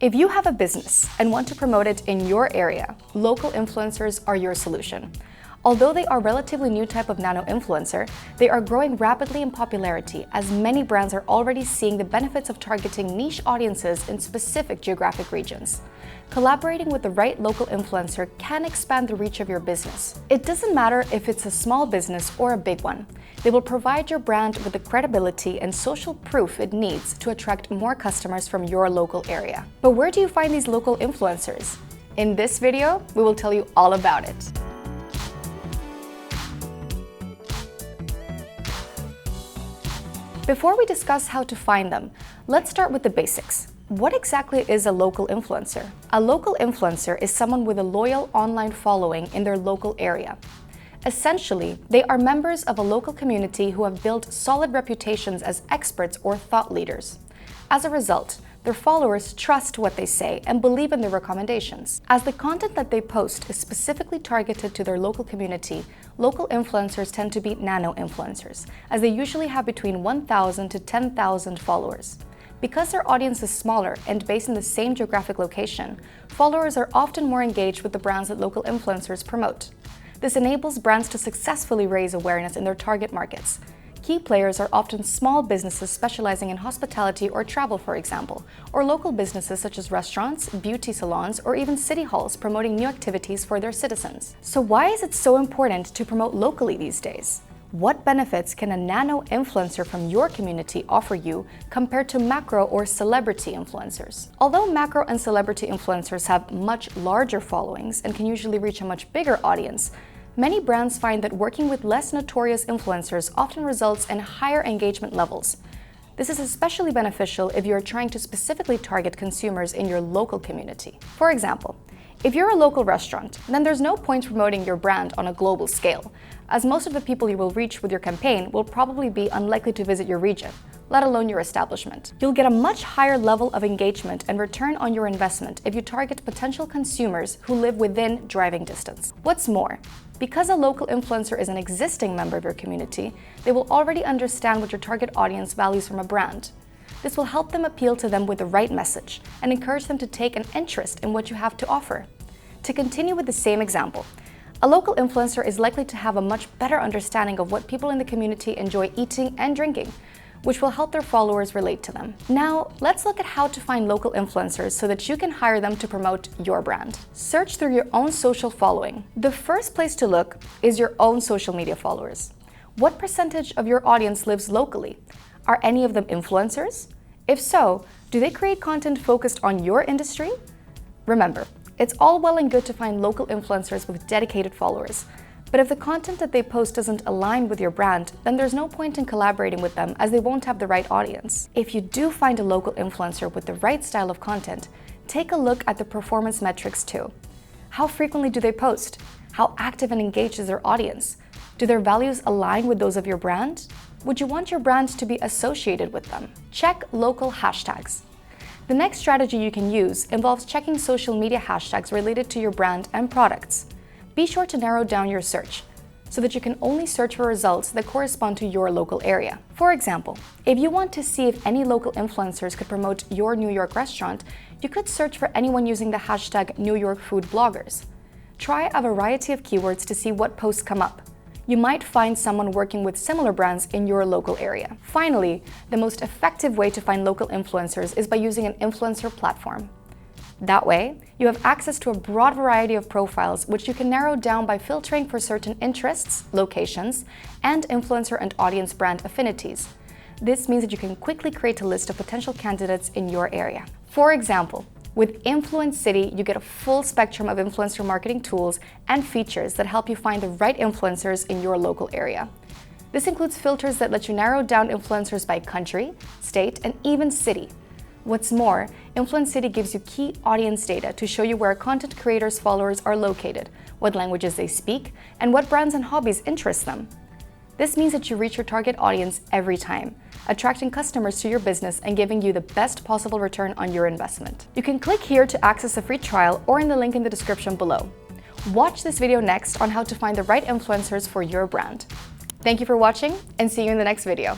If you have a business and want to promote it in your area, local influencers are your solution. Although they are a relatively new type of nano-influencer, they are growing rapidly in popularity as many brands are already seeing the benefits of targeting niche audiences in specific geographic regions. Collaborating with the right local influencer can expand the reach of your business. It doesn't matter if it's a small business or a big one. They will provide your brand with the credibility and social proof it needs to attract more customers from your local area. But where do you find these local influencers? In this video, we will tell you all about it. Before we discuss how to find them, let's start with the basics. What exactly is a local influencer? A local influencer is someone with a loyal online following in their local area. Essentially, they are members of a local community who have built solid reputations as experts or thought leaders. As a result, their followers trust what they say and believe in their recommendations. As the content that they post is specifically targeted to their local community, local influencers tend to be nano-influencers, as they usually have between 1,000 to 10,000 followers. Because their audience is smaller and based in the same geographic location, followers are often more engaged with the brands that local influencers promote. This enables brands to successfully raise awareness in their target markets. Key players are often small businesses specializing in hospitality or travel, for example, or local businesses such as restaurants, beauty salons, or even city halls promoting new activities for their citizens. So why is it so important to promote locally these days? What benefits can a nano-influencer from your community offer you compared to macro or celebrity influencers? Although macro and celebrity influencers have much larger followings and can usually reach a much bigger audience, many brands find that working with less notorious influencers often results in higher engagement levels. This is especially beneficial if you are trying to specifically target consumers in your local community. For example, if you're a local restaurant, then there's no point promoting your brand on a global scale, as most of the people you will reach with your campaign will probably be unlikely to visit your region, let alone your establishment. You'll get a much higher level of engagement and return on your investment if you target potential consumers who live within driving distance. What's more, because a local influencer is an existing member of your community, they will already understand what your target audience values from a brand. This will help them appeal to them with the right message and encourage them to take an interest in what you have to offer. To continue with the same example, a local influencer is likely to have a much better understanding of what people in the community enjoy eating and drinking, which will help their followers relate to them. Now, let's look at how to find local influencers so that you can hire them to promote your brand. Search through your own social following. The first place to look is your own social media followers. What percentage of your audience lives locally? Are any of them influencers? If so, do they create content focused on your industry? Remember, it's all well and good to find local influencers with dedicated followers, but if the content that they post doesn't align with your brand, then there's no point in collaborating with them as they won't have the right audience. If you do find a local influencer with the right style of content, take a look at the performance metrics too. How frequently do they post? How active and engaged is their audience? Do their values align with those of your brand? Would you want your brand to be associated with them? Check local hashtags. The next strategy you can use involves checking social media hashtags related to your brand and products. Be sure to narrow down your search so that you can only search for results that correspond to your local area. For example, if you want to see if any local influencers could promote your New York restaurant, you could search for anyone using the hashtag New York food bloggers. Try a variety of keywords to see what posts come up. You might find someone working with similar brands in your local area. Finally, the most effective way to find local influencers is by using an influencer platform. That way, you have access to a broad variety of profiles which you can narrow down by filtering for certain interests, locations, and influencer and audience brand affinities. This means that you can quickly create a list of potential candidates in your area. For example, with Influencity, you get a full spectrum of influencer marketing tools and features that help you find the right influencers in your local area. This includes filters that let you narrow down influencers by country, state, and even city. What's more, Influencity gives you key audience data to show you where a content creator's followers are located, what languages they speak, and what brands and hobbies interest them. This means that you reach your target audience every time, attracting customers to your business and giving you the best possible return on your investment. You can click here to access a free trial or in the link in the description below. Watch this video next on how to find the right influencers for your brand. Thank you for watching and see you in the next video.